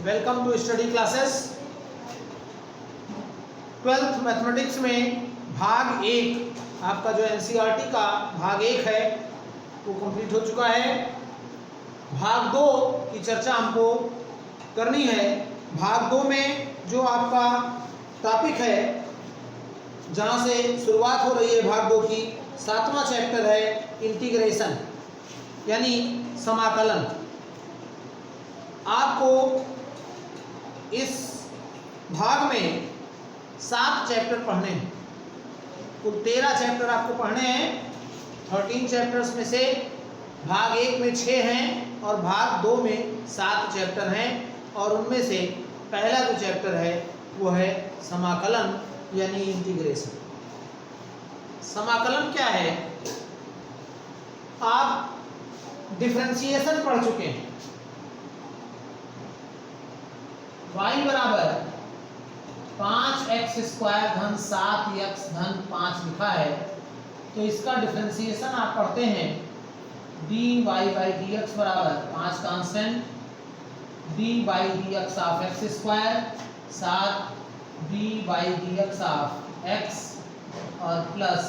Welcome to study classes. 12th mathematics में भाग 1 आपका जो एनसीईआरटी का भाग 1 है वो कंप्लीट हो चुका है। भाग 2 की चर्चा हमको करनी है। भाग 2 में जो आपका टॉपिक है, जहाँ से शुरुआत हो रही है भाग 2 की, 7वां चैप्टर है इंटीग्रेशन यानी समाकलन। आपको इस भाग में 7 चैप्टर पढ़ने हैं। कुल 13 चैप्टर आपको पढ़ने हैं। 13 चैप्टर्स में से भाग 1 में 6 हैं और भाग 2 में 7 चैप्टर हैं। और उनमें से पहला जो चैप्टर है वो है समाकलन यानी इंटीग्रेशन। समाकलन क्या है? आप डिफरेंशिएशन पढ़ चुके हैं। y बराबर 5x स्क्वायर धन 7x धन 5 लिखा है, तो इसका डिफरेंशिएशन आप पढ़ते हैं dy बाई dx बराबर 5 constant d by dx of x square 7 d by dx of x और plus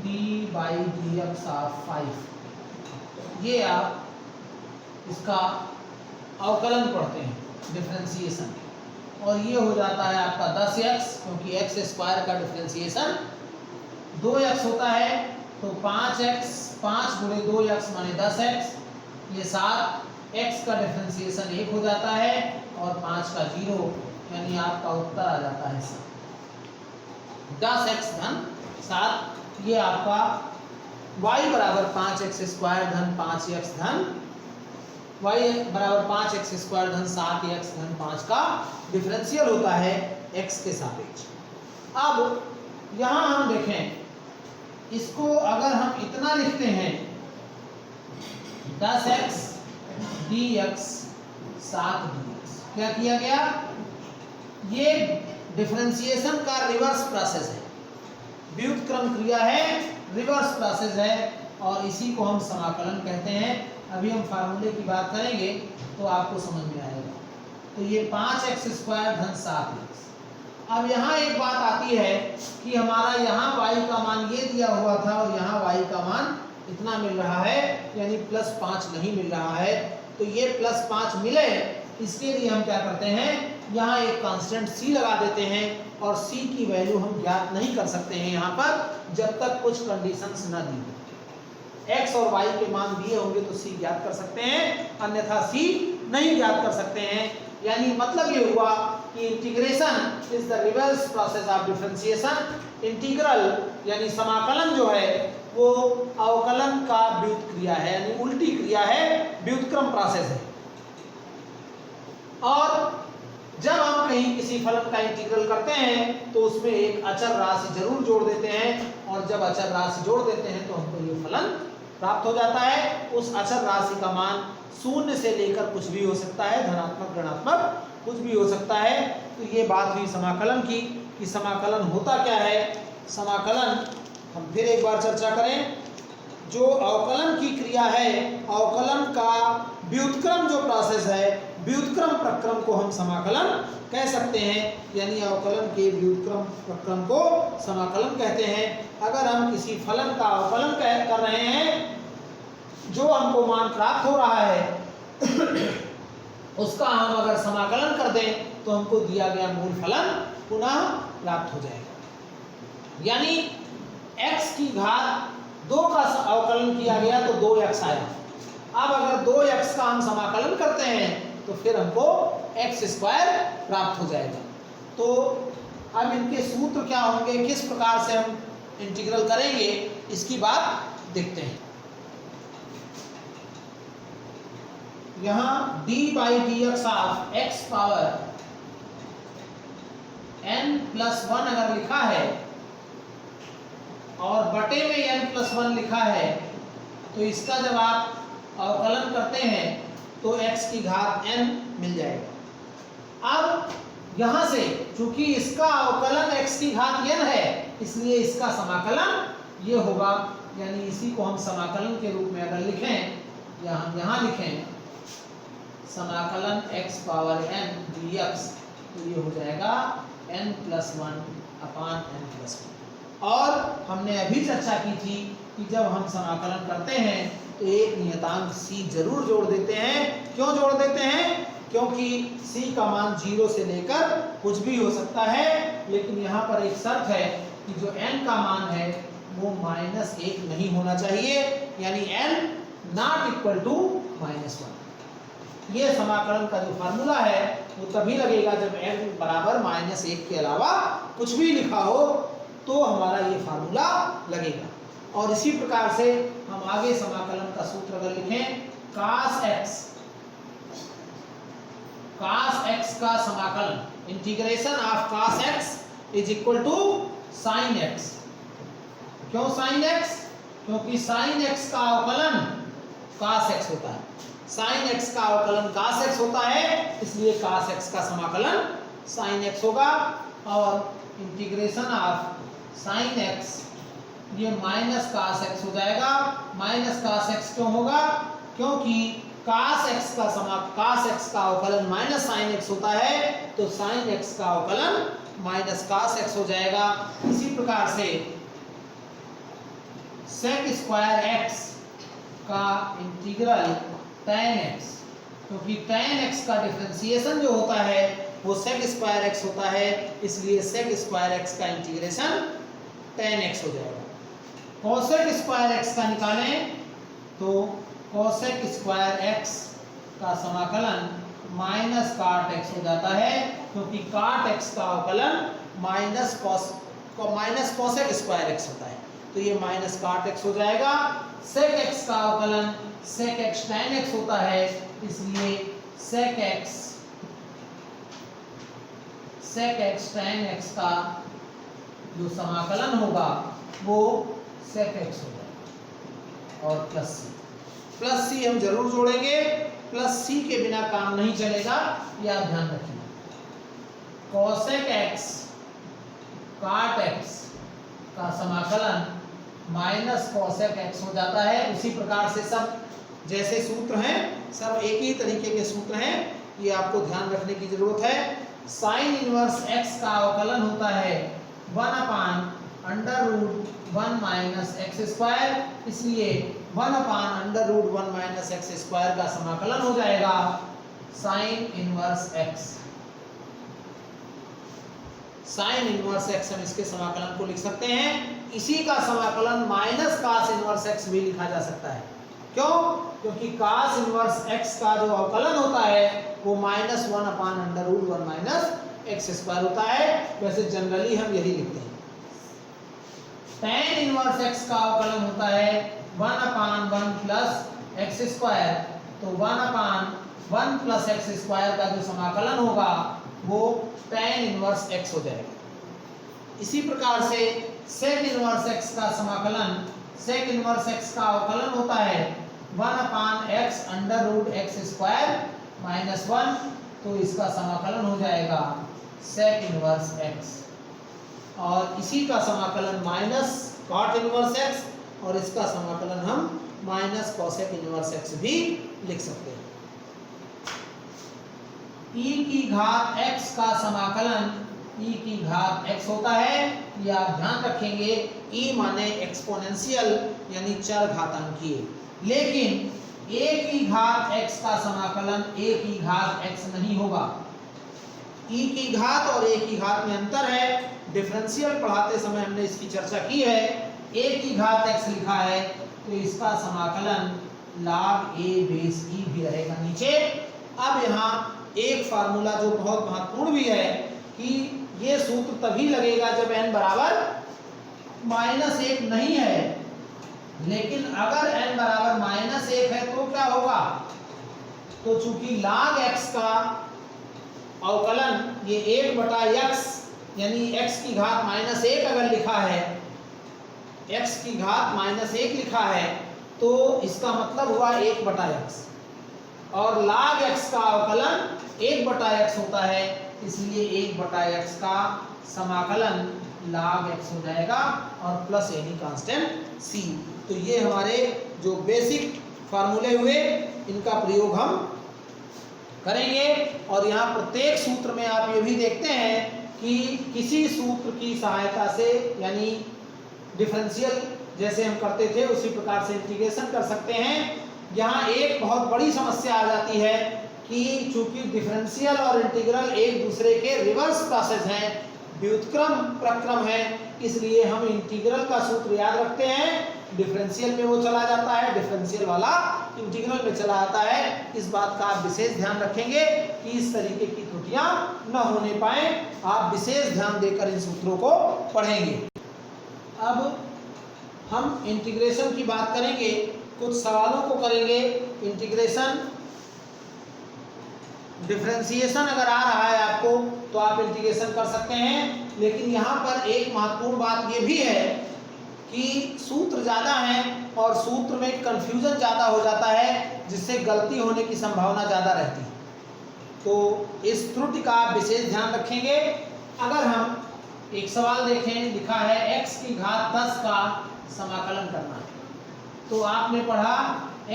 d by dx of 5। ये आप इसका अवकलन पढ़ते हैं, डिफरेंशिएशन। और ये हो जाता है आपका 10x, क्योंकि x स्क्वायर का डिफरेंशिएशन 2x होता है, तो 5x 5 गुणे 2x माने 10x। ये 7x का डिफरेंशिएशन 1 हो जाता है और 5 का 0, यानी आपका उत्तर आ जाता है 10x धन 7। ये आपका y बराबर 5x स्क्वायर धन 5x धन y बराबर 5x स्क्वायर धन 7x धन 5 का डिफरेंशियल होता है x के सापेक्ष। अब यहाँ हम देखें, इसको अगर हम इतना लिखते हैं 10x dx 7 dx, क्या किया गया? ये डिफरेंशिएशन का रिवर्स प्रोसेस है, व्युत्क्रम क्रिया है, रिवर्स प्रोसेस है, और इसी को हम समाकलन कहते हैं। अभी हम फार्मूले की बात करेंगे तो आपको समझ में आएगा। तो ये 5x स्क्वायर धन 7x। अब यहाँ एक बात आती है कि हमारा यहाँ y का मान ये दिया हुआ था और यहाँ y का मान इतना मिल रहा है, यानी +5 नहीं मिल रहा है। तो ये +5 मिले, इसके लिए हम क्या करते हैं, यहाँ एक कांस्टेंट c लगा देते हैं और c की वैल्यू हम ज्ञात नहीं कर सकते हैं यहाँ पर, जब तक कुछ कंडीशंस न दी हो। x और y के मान दिए होंगे तो c ज्ञात कर सकते हैं, अन्यथा c नहीं ज्ञात कर सकते हैं। यानी मतलब ये हुआ कि integration is the reverse process of differentiation. Integral यानी समाकलन जो है वो अवकलन का व्युत्क्रम क्रिया है, यानी उल्टी क्रिया है, व्युत्क्रम प्रोसेस है। और जब हम कहीं किसी फलन का इंटीग्रल करते हैं तो उसमें एक अचर राशि जरूर जोड़ देते हैं, और जब अचर राशि जोड़ देते हैं तो हमको ये फलन प्राप्त हो जाता है। उस अचर राशि का मान 0 से लेकर कुछ भी हो सकता है, धनात्मक ऋणात्मक कुछ भी हो सकता है। तो ये बात हुई समाकलन की कि समाकलन होता क्या है। समाकलन हम फिर एक बार चर्चा करें। जो अवकलन की क्रिया है, अवकलन का व्युत्क्रम जो प्रोसेस है, व्युत्क्रम प्रक्रम को हम समाकलन कह सकते हैं, यानी अवकलन के व्युत्क्रम प्रक्रम को समाकलन कहते हैं। अगर हम किसी फलन का अवकलन कर रहे हैं, जो हमको मान प्राप्त हो रहा है उसका हम अगर समाकलन कर दें तो हमको दिया गया मूल फलन पुनः प्राप्त हो जाएगा। यानी x की घात 2 का अवकलन किया गया तो 2x आया। अब अगर 2x का हम समाकलन करते हैं तो फिर हमको x स्क्वायर प्राप्त हो जाएगा। तो अब इनके सूत्र क्या होंगे, किस प्रकार से हम इंटीग्रल करेंगे, इसकी बात देखते हैं। यहाँ d by dx of x power n+1 अगर लिखा है और बटे में n+1 लिखा है, तो इसका जब आप अवकलन करते हैं तो x की घात n मिल जाएगा। अब यहाँ से चूंकि इसका अवकलन x की घात n है, इसलिए इसका समाकलन ये होगा, यानी इसी को हम समाकलन के रूप में अगर लिखें, या हम यहाँ लिखें समाकलन x पावर n dx, तो ये हो जाएगा n+1 अपान n+1। और हमने अभी चर्चा की थी कि जब हम समाकलन करते हैं तो एक नियतांक c जरूर जोड़ देते हैं। क्यों जोड़ देते हैं? क्योंकि c का मान 0 से लेकर कुछ भी हो सकता है, लेकिन यहाँ पर एक शर्त है कि जो n का मान है वो -1 नहीं होना चाहिए, यानी n ≠ -1। ये समाकलन का जो फार्मूला है वो तभी लगेगा जब n बराबर -1 के अलावा कुछ भी लिखा हो, तो हमारा ये फार्मूला लगेगा। और इसी प्रकार से हम आगे समाकलन का सूत्र अगर लिखें, cos x का समाकलन integration of cos x is equal to sin x। क्यों sin x? क्योंकि sin x का अवकलन cos x होता है, sin x का अवकलन cos x होता है, इसलिए cos x का समाकलन sin x होगा। और इंटीग्रेशन ऑफ sin x ये माइनस cos x हो जाएगा। माइनस cos x क्यों होगा? क्योंकि cos x का अवकलन माइनस sin x होता है, तो sin x का अवकलन माइनस cos x हो जाएगा। इसी प्रकार से sec² x का इंटीग्रल tan x, क्योंकि tan x का डिफरेंशिएशन जो होता है वो sec² x होता है, इसलिए sec² x का इंटीग्रेशन tan x हो जाएगा। cosec² x का निकालें तो cosec² x का समाकलन माइनस cot x हो जाता है, क्योंकि cot x का अवकलन माइनस cosec² x होता है, तो ये माइनस cot x हो जाएगा। sec x का अवकलन sec x tan x होता है, इसलिए sec x tan x का जो समाकलन होगा वो sec x हो जाएगा। और प्लस सी हम जरूर जोड़ेंगे, प्लस सी के बिना काम नहीं चलेगा, यह आप ध्यान रखिए। cosec x cot x का समाकलन माइनस cosec x हो जाता है। उसी प्रकार से सब जैसे सूत्र हैं सब एक ही तरीके के सूत्र हैं, ये आपको ध्यान रखने की जरूरत है। sin इनवर्स x का अवकलन होता है 1/√1 - x², इसलिए 1/√1 - x² का समाकलन हो जाएगा sin inverse x। sin inverse x हम इसके समाकलन को लिख सकते हैं। इसी का समाकलन माइनस cos इनवर्स x भी लिखा जा सकता है। क्यों? क्योंकि cos इनवर्स x का जो अवकलन होता है वो -1/√1 - x² होता है। वैसे जनरली हम यही लिखते हैं। tan इनवर्स x का अवकलन होता है 1/1 + x², तो 1/1 + x² का जो समाकलन होगा वो tan इनवर्स x हो जाएगा। इसी प्रकार से sec इनवर्स x का समाकलन, sec इनवर्स x का अवकलन होता है 1/x √x² - 1, तो इसका समाकलन हो जाएगा sec इनवर्स x। और इसी का समाकलन माइनस cot इनवर्स x, और इसका समाकलन हम माइनस cosec इनवर्स x भी लिख सकते हैं। e⁻x का समाकलन e⁻x होता है, यह आप ध्यान रखेंगे। e माने एक्सपोनेंशियल यानी चर घातांकीय, लेकिन 1e⁻x का समाकलन 1e⁻x नहीं होगा। e की घात और 1 की घात में अंतर है। डिफरेंशियल पढ़ाते समय हमने इसकी चर्चा की है। 1e⁻x लिखा है तो इसका समाकलन log a बेस e भी रहेगा नीचे। अब यहाँ एक फार्मूला जो बहुत महत्वपूर्ण भी है कि ये सूत्र तभी लगेगा जब n बराबर -1 नहीं है, लेकिन अगर n बराबर -1 है तो क्या होगा? तो चूंकि log x का अवकलन ये 1/x यानी x की घात -1 अगर लिखा है, x की घात -1 लिखा है, तो इसका मतलब हुआ 1/x, और log x का अवकलन 1/x होता है, इसलिए 1/x का समाकलन log x हो जाएगा और प्लस एनी कांस्टेंट c। तो ये हमारे जो बेसिक फार्मूले हुए, इनका प्रयोग हम करेंगे। और यहाँ प्रत्येक सूत्र में आप ये भी देखते हैं कि किसी सूत्र की सहायता से, यानी डिफरेंशियल जैसे हम करते थे उसी प्रकार से इंटीग्रेशन कर सकते हैं। यहाँ एक बहुत बड़ी समस्या आ जाती है कि चूंकि डिफरेंशियल और इंटीग्रल एक दूसरे के रिवर्स प्रोसेस हैं, व्युत्क्रम प्रक्रम है, इसलिए हम इंटीग्रल का सूत्र याद रखते हैं, डिफरेंशियल में वो चला जाता है, डिफरेंशियल वाला इंटीग्रल में चला आता है। इस बात का आप विशेष ध्यान रखेंगे कि इस तरीके की त्रुटियां न होने पाए। आप विशेष ध्यान देकर इन सूत्रों को पढ़ेंगे। अब हम इंटीग्रेशन की बात करेंगे, कुछ सवालों को करेंगे। इंटीग्रेशन डिफरेंशिएशन अगर आ रहा है आपको तो आप इंटीग्रेशन कर सकते हैं, लेकिन यहाँ पर एक महत्वपूर्ण बात ये भी है कि सूत्र ज़्यादा हैं और सूत्र में कंफ्यूजन ज़्यादा हो जाता है, जिससे गलती होने की संभावना ज़्यादा रहती है। तो इस त्रुटि का आप विशेष ध्यान रखेंगे। अगर हम एक सवाल देखें, लिखा है x की घात 10 का समाकलन करना है, तो आपने पढ़ा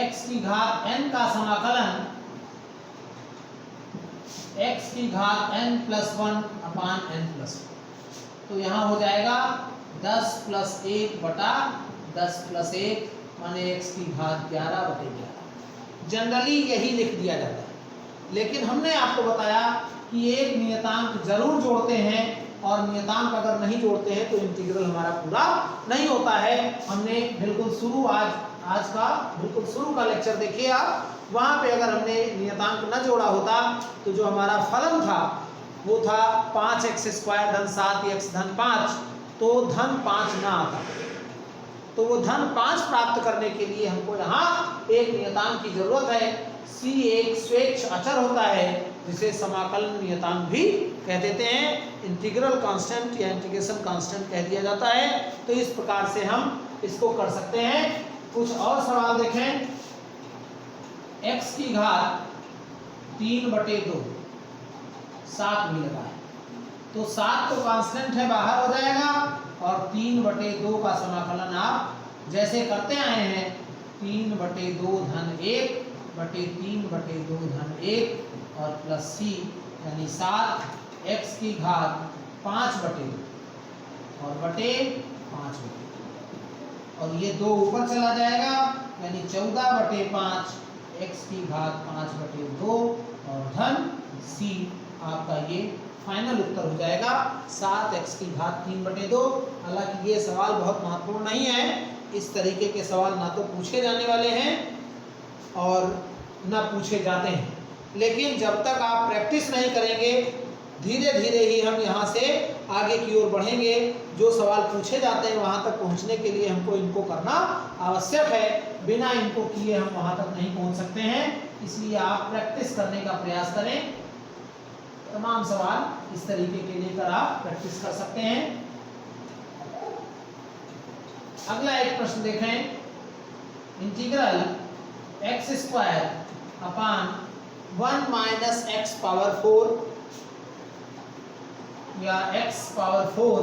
x की घात n का समाकलन x की घात n प्लस 1 अपान n प्लस 1, तो यहाँ हो जाएगा 10 प्लस 1 बटा 10 प्लस 1 माने x की घात 11 बटे 11। जनरली यही लिख दिया जाता है, लेकिन हमने आपको बताया कि एक नियतांक जरूर जोड़ते हैं, और नियतांक अगर नहीं जोड़ते हैं तो इंटीग्रल हमारा पूरा नहीं होता है। हमने बिल्कुल शुरू आज का बिल्कुल शुरू का लेक्चर देखिए आप, वहाँ पे अगर हमने नियतांक न जोड़ा होता तो जो हमारा फलन था वो था 5x² धन 7x धन 5, तो धन 5 ना आता। तो वो धन 5 प्राप्त करने के लिए हमको यहाँ एक नियतांक की जरूरत है। c एक स्वेच्छ अचर होता है जिसे समाकलन नियतांक भी कह देते हैं, इंटीग्रल कांस्टेंट या इंटीग्रेशन कांस्टेंट कह दिया जाता है। तो इस प्रकार से हम इसको कर सकते हैं। कुछ और सवाल देखें। x की घात 3/2 7 भी लगा है, तो 7 तो कांस्टेंट है, बाहर हो जाएगा, और 3/2 का समाकलन आप जैसे करते आए हैं 3/2 धन 1 बटे 3/2 धन 1 और प्लस c यानी 7 x की घात 5/2 और बटे 5/2, और ये 2 ऊपर चला जाएगा यानी 14/5 x की घात 5/2 और धन c। आपका ये फाइनल उत्तर हो जाएगा 7x की घात 3/2। हालांकि ये सवाल बहुत महत्वपूर्ण नहीं है, इस तरीके के सवाल ना तो पूछे जाने वाले हैं और ना पूछे जाते हैं, लेकिन जब तक आप प्रैक्टिस नहीं करेंगे धीरे धीरे ही हम यहाँ से आगे की ओर बढ़ेंगे। जो सवाल पूछे जाते हैं वहाँ तक पहुँचने के लिए हमको इनको करना आवश्यक है, बिना इनको किए हम वहाँ तक नहीं पहुँच सकते हैं। इसलिए आप प्रैक्टिस करने का प्रयास करें। तमाम सवाल इस तरीके के लेकर आप प्रैक्टिस कर सकते हैं। अगला एक प्रश्न देखें। इंटीग्रल x² अपान 1 माइनस x पावर 4 या x पावर 4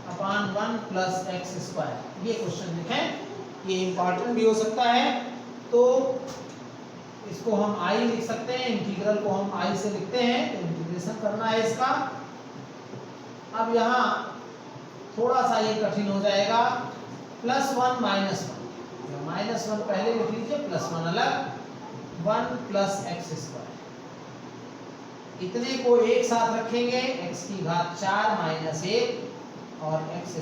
अपान 1 प्लस x², ये क्वेश्चन देखें। ये इंपॉर्टेंट भी हो सकता है, तो इसको हम i लिख सकते हैं, इंटीग्रल को हम i से लिखते हैं, तो इंटीग्रेशन करना है इसका। अब यहाँ थोड़ा सा ये कठिन हो जाएगा, +1 -1 -1 पहले लिख लीजिए, +1 अलग, 1 प्लस x², इतने को एक साथ रखेंगे, x की घात 4 माइनस 1 और x²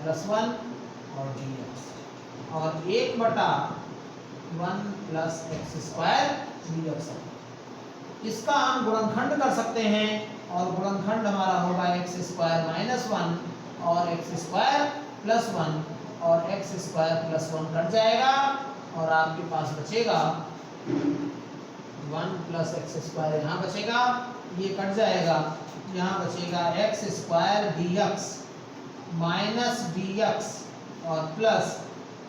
+ 1 और dx, और 1/1 प्लस x² dx। इसका हम गुणनखंड कर सकते हैं, और गुणनखंड हमारा होगा x² - 1 और x² + 1 और x² + 1 कट जाएगा, और आपके पास बचेगा 1 प्लस x² यहाँ बचेगा, ये कट जाएगा, यहाँ बचेगा x² dx माइनस dx और प्लस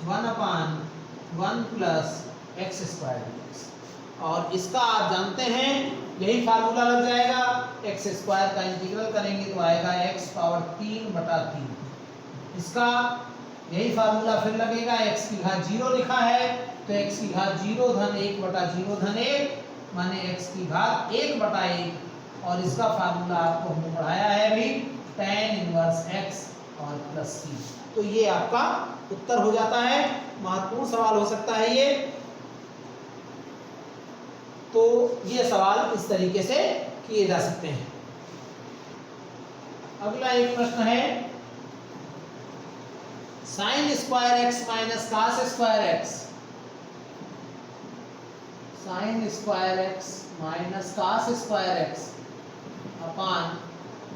1/1 प्लस x² dx। और इसका आप जानते हैं यही फार्मूला लग जाएगा, x² का इंटीग्रल करेंगे तो आएगा x पावर 3/3। इसका यही फार्मूला फिर लगेगा, x की घात 0 लिखा है तो x की घात 0 धन 1/0 धन 1 माने x की घात 1/1 और इसका फार्मूला आपको हमने पढ़ाया है अभी tan इनवर्स x और प्लस c। तो ये आपका उत्तर हो जाता है। महत्वपूर्ण सवाल हो सकता है ये। तो ये सवाल इस तरीके से किए जा सकते हैं। अगला एक प्रश्न है sine square x minus cos square x, sine square x minus cos square x upon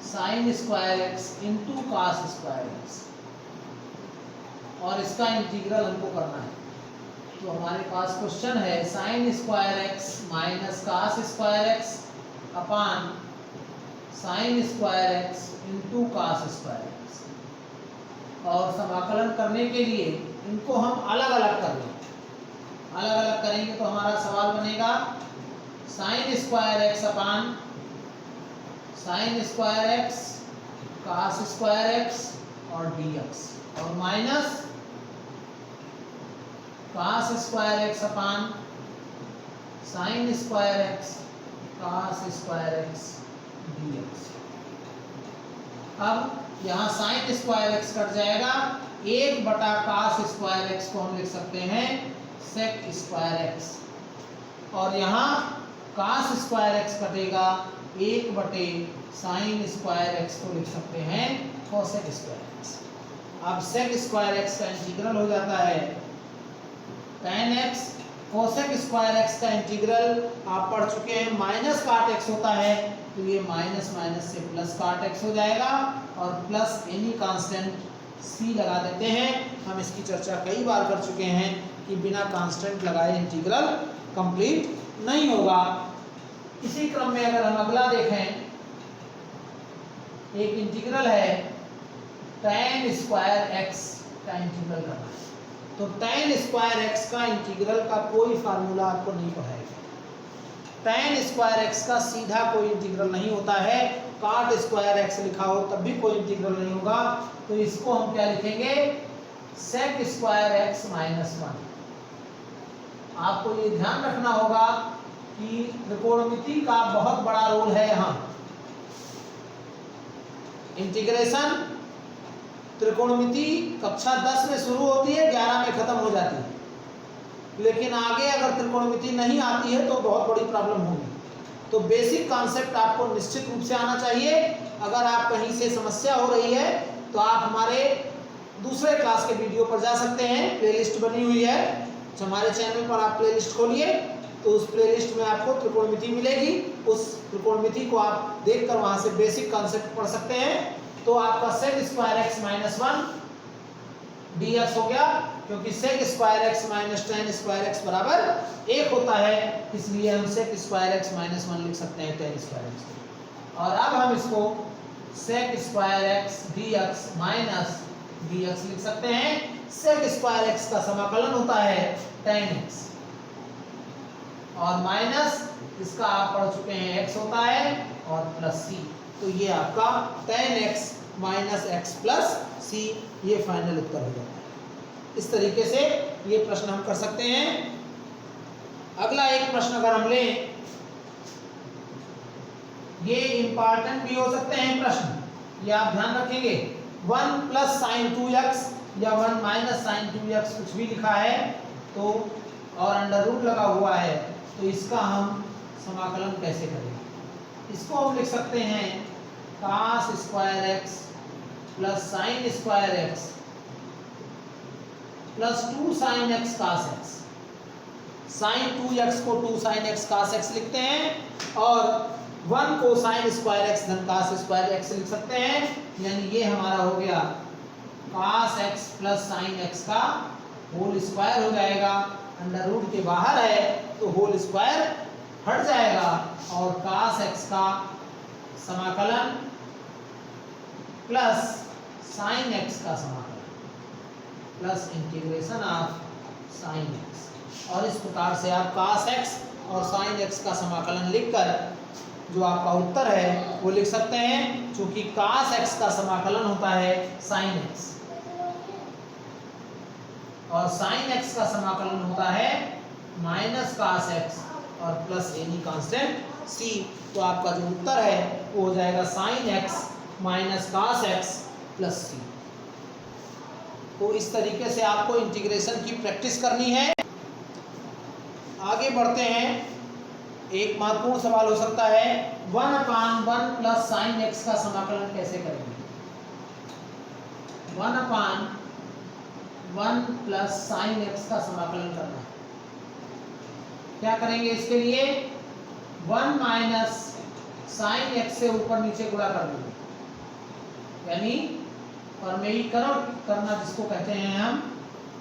sine square x into cos square x, और इसका इंटीग्रल हमको करना है। तो हमारे पास क्वेश्चन है sine square x minus cos square x upon sine square x into cos square x, और समाकलन करने के लिए इनको हम अलग अलग कर लें। अलग अलग करेंगे तो हमारा सवाल बनेगा sine square x upon sine square x cos square x और dx, और minus cos square x upon sine square x cos square x dx। अब यहाँ साइन स्क्वायर एक्स कट जाएगा, 1/कास स्क्वायर एक्स को हम लिख सकते हैं सेक स्क्वायर एक्स, और यहाँ कास स्क्वायर एक्स कटेगा, 1/साइन स्क्वायर एक्स को लिख सकते हैं कोसेक स्क्वायर एक्स। अब सेक स्क्वायर एक्स का इंटीग्रल हो जाता है tan x, cosec square x का इंटीग्रल आप पढ़ चुके हैं माइनस काट x होता है, तो ये माइनस माइनस से प्लस काट x हो जाएगा, और प्लस एनी कांस्टेंट c लगा देते हैं। हम इसकी चर्चा कई बार कर चुके हैं कि बिना कांस्टेंट लगाए इंटीग्रल कंप्लीट नहीं होगा। इसी क्रम में अगर हम अगला देखें, एक इंटीग्रल है tan स्क्वायर x का इंटीग्रल करना है। तो tan स्क्वायर x का इंटीग्रल का कोई फार्मूला आपको नहीं पढ़ाएगा। tan स्क्वायर x का सीधा कोई इंटीग्रल नहीं होता है, काट स्क्वायर x लिखा हो तब भी कोई इंटीग्रल नहीं होगा। तो इसको हम क्या लिखेंगे, सेक स्क्वायर x माइनस 1। आपको ये ध्यान रखना होगा कि त्रिकोणमिति का बहुत बड़ा रोल है यहाँ। इंटीग्रेशन त्रिकोणमिति कक्षा 10 में शुरू होती है, 11 में खत्म हो जाती है, लेकिन आगे अगर त्रिकोणमिति नहीं आती है तो बहुत बड़ी प्रॉब्लम होगी। तो बेसिक कॉन्सेप्ट आपको निश्चित रूप से आना चाहिए। अगर आप कहीं से समस्या हो रही है तो आप हमारे दूसरे क्लास के वीडियो पर जा सकते हैं, प्लेलिस्ट बनी हुई है। हमारे चैनल पर आप प्लेलिस्ट खोलिए तो उस प्लेलिस्ट में आपको त्रिकोणमिति मिलेगी। उस त्रिकोणमिति को आप देखकर वहां से बेसिक कॉन्सेप्ट पढ़ सकते हैं। तो आपका sec square x minus 1 dx हो गया, क्योंकि sec square x minus tan square x बराबर 1 होता है, इसलिए हम सेक स्क्वायर एक्स माइनस 1 लिख सकते हैं tan स्क्वायर एक्स। और अब हम इसको sec square x dx minus dx लिख सकते हैं। सेक स्क्वायर एक्स का समाकलन होता है tan x, और माइनस इसका आप पढ़ चुके हैं x होता है, और प्लस c। तो ये आपका tan x minus x plus c, ये फाइनल उत्तर हो जाता है। इस तरीके से ये प्रश्न हम कर सकते हैं। अगला एक प्रश्न अगर हम लें, ये इंपॉर्टेंट भी हो सकते हैं प्रश्न, ये आप ध्यान रखेंगे। 1 प्लस साइन 2x या 1 माइनस साइन 2x कुछ भी लिखा है तो, और अंडर रूट लगा हुआ है, तो इसका हम समाकलन कैसे करें। इसको हम लिख सकते हैं cos square x plus sine square x plus 2 sine x cos x. Sine 2x को 2 साइन एक्स कास एक्स लिखते हैं, और 1 को साइन स्क्वायर एक्स धन कास स्क्वायर एक्स लिख सकते हैं। यानी ये हमारा हो गया कास एक्स प्लस साइन एक्स का होल स्क्वायर हो जाएगा। अंडर रूट के बाहर है तो होल स्क्वायर हट जाएगा, और कास एक्स का समाकलन प्लस साइन एक्स का समाकलन plus integration of sine x. और इस प्रकार से आप कास एक्स और साइन एक्स का समाकलन लिखकर जो आपका उत्तर है वो लिख सकते हैं। क्योंकि कास एक्स का समाकलन होता है साइन एक्स, और साइन एक्स का समाकलन होता है माइनस कास एक्स और प्लस एनी कांस्टेंट सी। तो आपका जो उत्तर है वो हो जाएगा sine x minus cos x plus c. तो इस तरीके से आपको इंटीग्रेशन की प्रैक्टिस करनी है। आगे बढ़ते हैं। एक महत्वपूर्ण सवाल हो सकता है 1/1 प्लस साइन एक्स का समाकलन कैसे करेंगे। 1/1 प्लस साइन एक्स का समाकलन करना है। क्या करेंगे इसके लिए 1 माइनस साइन एक्स से ऊपर नीचे गुणा कर देंगे, यानी परमेयीकरण करना जिसको कहते हैं हम,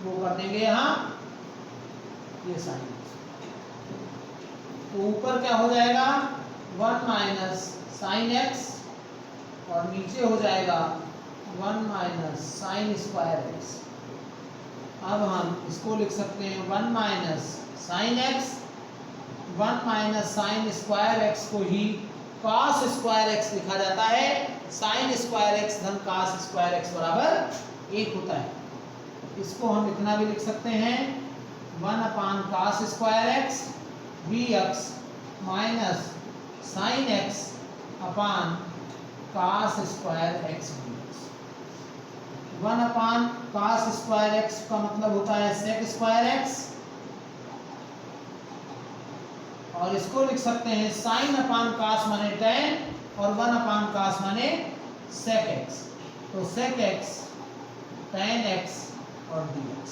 वो कर देंगे यहाँ ये साइन एक्स। तो ऊपर क्या हो जाएगा 1 माइनस साइन एक्स और नीचे हो जाएगा 1 माइनस साइन स्क्वायर एक्स। अब हम इसको लिख सकते हैं 1 minus sine x, 1 minus sign square x को ही कॉस स्क्वायर एक्स लिखा जाता है। साइन स्क्वायर एक्स धन कॉस स्क्वायर एक्स बराबर 1 होता है। इसको हम इतना भी लिख सकते हैं 1 cos square x B x minus sine x upon cos square x B x. 1 cos square x का मतलब होता है सेक स्क्वायर एक्स, और इसको लिख सकते हैं साइन अपान कॉस माने टेन और 1 कॉस माने सेक एक्स। तो सेक एक्स टेन एक्स और D x.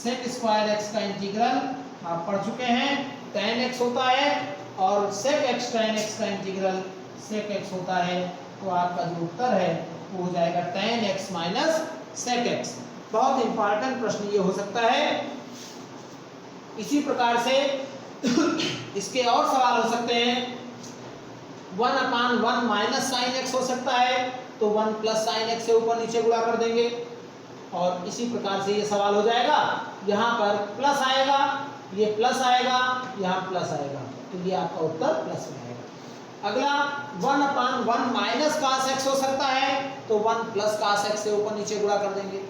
Sec square x का इंटीग्रल आप पढ़ चुके हैं, टेन एक्स होता है, और सेक एक्स टेन एक्स का इंटीग्रल सेक एक्स होता है। तो आपका जो उत्तर है वो हो जाएगा tan x minus sec x. बहुत इंपॉर्टेंट प्रश्न ये हो सकता है। इसी प्रकार से इसके और सवाल हो सकते हैं 1/1 माइनस साइन एक्स हो सकता है, तो 1 प्लस साइन एक्स से ऊपर नीचे गुणा कर देंगे, और इसी प्रकार से ये सवाल हो जाएगा। यहाँ पर प्लस आएगा, ये प्लस आएगा, यहाँ प्लस आएगा, तो ये आपका उत्तर प्लस में आएगा। अगला 1/1 माइनस कॉस एक्स हो सकता है, तो 1 प्लस कॉस एक्स से ऊपर नीचे गुणा कर देंगे।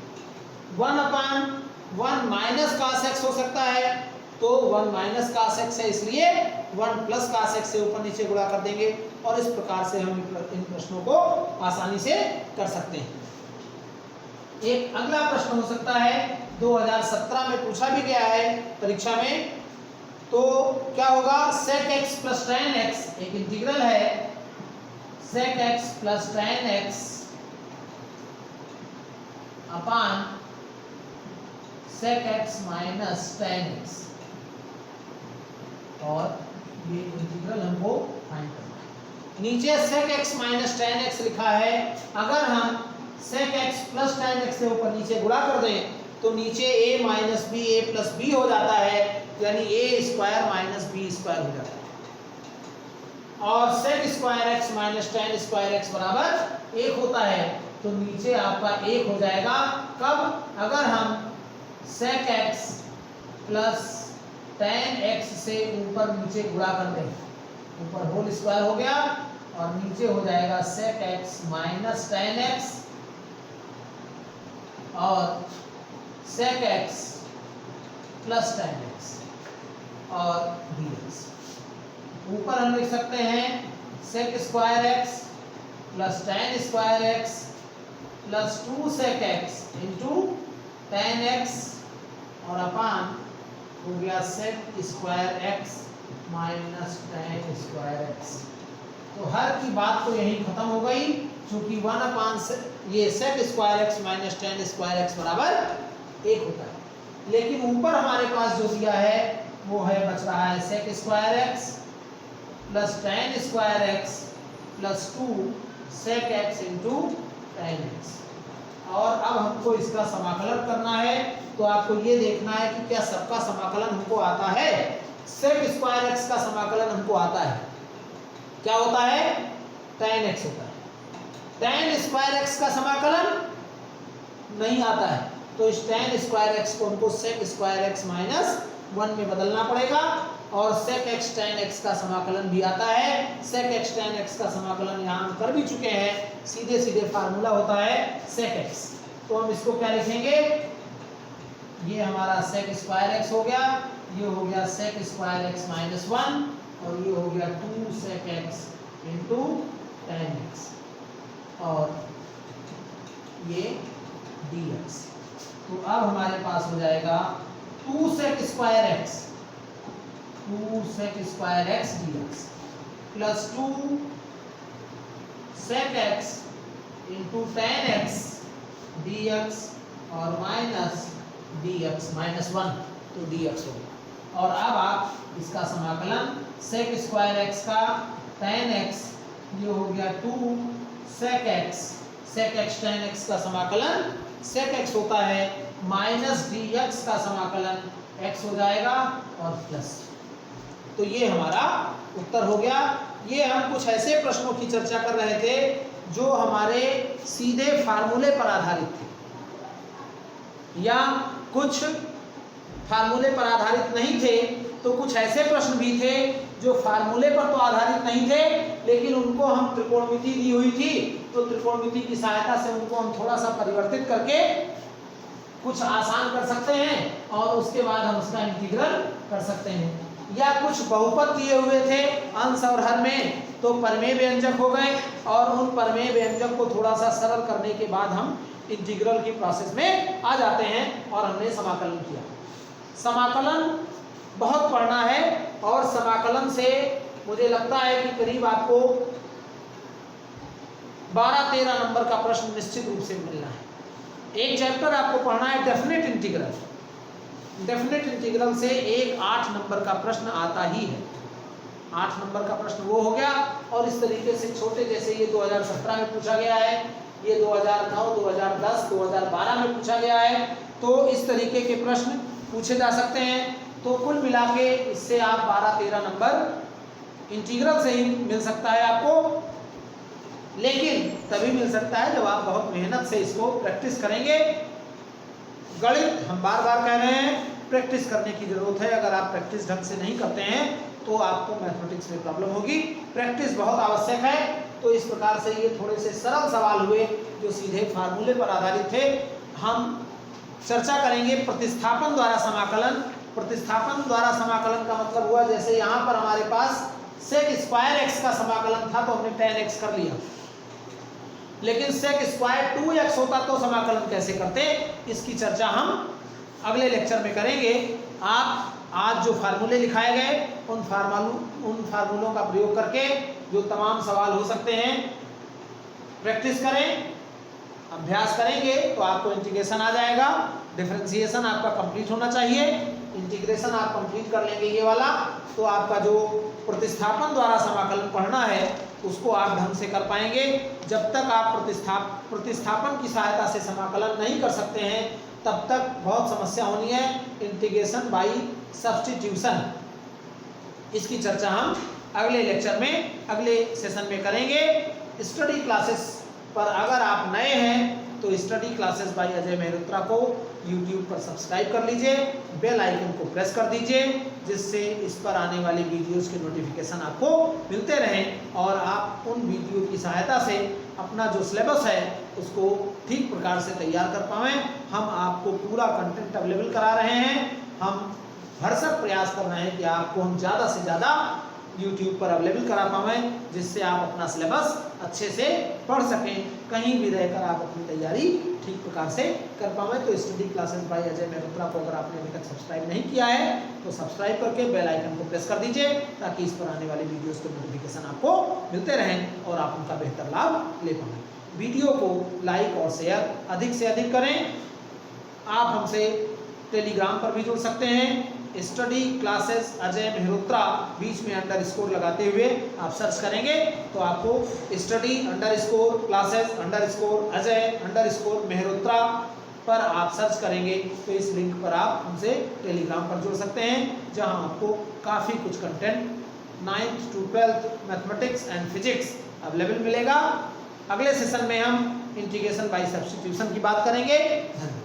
1/1 माइनस कॉस एक्स हो सकता है, तो 1 माइनस कॉस एक्स है, इसलिए 1 प्लस कॉस एक्स से ऊपर नीचे गुणा कर देंगे, और इस प्रकार से हम इन प्रश्नों को आसानी से कर सकते हैं। एक अगला प्रश्न हो सकता है 2017 में पूछा भी गया है परीक्षा में। तो क्या होगा sec x plus tan x, एक इंटीग्रल है sec x plus tan x upon sec x minus tan x, और ये इंटीग्रल हमको फाइंड करना है। नीचे sec x minus tan x लिखा है, अगर हम sec x plus tan x से ऊपर नीचे गुणा कर दें तो नीचे a minus b a plus b हो जाता है, यानी a square minus b square हो जाता है, और sec square x minus tan square x बराबर 1 होता है। तो नीचे आपका 1 हो जाएगा कब, अगर हम sec x plus tan x से ऊपर नीचे गुणा कर दें, ऊपर होल स्क्वायर हो गया और नीचे हो जाएगा sec x minus tan x और sec x plus tan x और डी एक्स। ऊपर हम लिख सकते हैं sec square x plus tan square x plus 2 sec x into tan x और अपान हो गया sec square x minus tan square x. तो हर की बात तो यही खत्म हो गई, क्योंकि 1 ये sec square x minus tan square x बराबर 1 होता है। लेकिन ऊपर हमारे पास जो दिया है वो है, बच रहा है sec square x plus tan square x plus 2 sec x into tan x. और अब हमको इसका समाकलन करना है, तो आपको ये देखना है कि क्या सबका समाकलन हमको आता है। सेक स्क्वायर एक्स का समाकलन हमको आता है, क्या होता है टेन एक्स होता है। टेन स्क्वायर एक्स का समाकलन नहीं आता है, तो इस टेन स्क्वायर एक्स को हमको सेक स्क्वायर एक्स माइनस 1 में बदलना पड़ेगा, और सेक एक्स टेन एक्स का समाकलन भी आता है। सेक एक्स टेन एक्स का समाकलन यहाँ हम कर भी चुके हैं, सीधे सीधे फार्मूला होता है सेक एक्स। तो हम इसको क्या लिखेंगे, ये हमारा सेक स्क्वायर एक्स हो गया ये हो गया sec स्क्वायर x माइनस 1 और ये हो गया 2 sec x into tan x और ये dx। तो अब हमारे पास हो जाएगा 2 sec square x dx plus 2 sec x into tan x dx और माइनस dx माइनस 1 तो dx हो गया। और अब आप इसका समाकलन sec स्क्वायर x का tan x ये हो गया 2 sec x tan x का समाकलन sec x होता है माइनस dx का समाकलन x हो जाएगा और प्लस। तो ये हमारा उत्तर हो गया। ये हम कुछ ऐसे प्रश्नों की चर्चा कर रहे थे जो हमारे सीधे फार्मूले पर आधारित थे या कुछ फार्मूले पर आधारित नहीं थे, तो कुछ ऐसे प्रश्न भी थे जो फार्मूले पर तो आधारित नहीं थे लेकिन उनको हम त्रिकोणमिति दी हुई थी तो त्रिकोणमिति की सहायता से उनको हम थोड़ा सा परिवर्तित करके कुछ आसान कर सकते हैं और उसके बाद हम उसका इंटीग्रल कर सकते हैं। या कुछ बहुपद दिए हुए थे अंश और हर में तो परमेय व्यंजक हो गए और उन परमेय व्यंजक को थोड़ा सा सरल करने के बाद हम इंटीग्रल की प्रोसेस में आ जाते हैं और हमने समाकलन किया। समाकलन बहुत पढ़ना है और समाकलन से मुझे लगता है कि करीब आपको 12-13 नंबर का प्रश्न निश्चित रूप से मिलना है। एक चैप्टर आपको पढ़ना है डेफिनेट इंटीग्रल। डेफिनेट इंटीग्रल से एक 8 नंबर का प्रश्न आता ही है। 8 नंबर का प्रश्न वो हो गया और इस तरीके से छोटे जैसे ये 2017 में पूछा गया है, ये 2009, 2010, 2012 में पूछा गया है, तो इस तरीके के प्रश्न पूछे जा सकते हैं। तो कुल मिला के इससे आप 12-13 नंबर इंटीग्रल से ही मिल सकता है आपको, लेकिन तभी मिल सकता है जब आप बहुत मेहनत से इसको प्रैक्टिस करेंगे। गणित हम बार बार कह रहे हैं प्रैक्टिस करने की जरूरत है। अगर आप प्रैक्टिस ढंग से नहीं करते हैं तो आपको मैथमेटिक्स में प्रॉब्लम होगी। प्रैक्टिस बहुत आवश्यक है। तो इस प्रकार से ये थोड़े से सरल सवाल हुए जो सीधे फार्मूले पर आधारित थे। हम चर्चा करेंगे प्रतिस्थापन द्वारा समाकलन। प्रतिस्थापन द्वारा समाकलन का मतलब हुआ जैसे यहाँ पर हमारे पास sec स्क्वायर x का समाकलन था तो हमने tan x कर लिया, लेकिन sec स्क्वायर 2x होता तो समाकलन कैसे करते, इसकी चर्चा हम अगले लेक्चर में करेंगे। आप आज जो फार्मूले लिखाए गए उन फार्मूलों का प्रयोग करके जो तमाम सवाल हो सकते हैं प्रैक्टिस करें, अभ्यास करेंगे तो आपको इंटीग्रेशन आ जाएगा। डिफरेंशिएशन आपका कंप्लीट होना चाहिए। इंटीग्रेशन आप कंप्लीट कर लेंगे ये वाला तो आपका जो प्रतिस्थापन द्वारा समाकलन पढ़ना है उसको आप ढंग से कर पाएंगे। जब तक आप प्रतिस्थापन की सहायता से समाकलन नहीं कर सकते हैं तब तक बहुत समस्या होनी है। इंटीग्रेशन बाय सब्स्टिट्यूशन, इसकी चर्चा हम अगले लेक्चर में अगले सेशन में करेंगे। स्टडी क्लासेस पर अगर आप नए हैं तो study classes bye Ajay Mehrotra को YouTube पर सब्सक्राइब कर लीजिए, बेल आइकन को प्रेस कर दीजिए जिससे इस पर आने वाली वीडियोस के नोटिफिकेशन आपको मिलते रहें और आप उन वीडियो की सहायता से अपना जो सिलेबस है उसको ठीक प्रकार से तैयार कर पाएँ। हम आपको पूरा कंटेंट अवेलेबल करा रहे हैं। हम भरसक प्रयास कर रहे हैं कि आपको हम ज़्यादा से ज़्यादा YouTube पर अवेलेबल करा पाएँ जिससे आप अपना सिलेबस अच्छे से पढ़ सकें, कहीं भी रहकर आप अपनी तैयारी ठीक प्रकार से कर पाएँ। तो study classes bye Ajay Mehrotra को अगर आपने अभी तक सब्सक्राइब नहीं किया है तो सब्सक्राइब करके बेल आइकन को प्रेस कर दीजिए ताकि इस पर आने वाली वीडियोस के नोटिफिकेशन आपको मिलते रहें और आप उनका बेहतर लाभ ले पाएँ। वीडियो को लाइक और शेयर अधिक से अधिक करें। आप हमसे टेलीग्राम पर भी जुड़ सकते हैं। स्टडी क्लासेस अजय मेहरोत्रा बीच में अंडरस्कोर लगाते हुए आप सर्च करेंगे तो आपको स्टडी _क्लासेस _अजय _मेहरोत्रा पर आप सर्च करेंगे तो इस लिंक पर आप हमसे टेलीग्राम पर जुड़ सकते हैं जहां आपको काफ़ी कुछ content 9th to 12th mathematics and physics available मिलेगा। अगले सेशन में हम इंटीग्रेशन बाय सब्स्टिट्यूशन की बात करेंगे। धन्यवाद।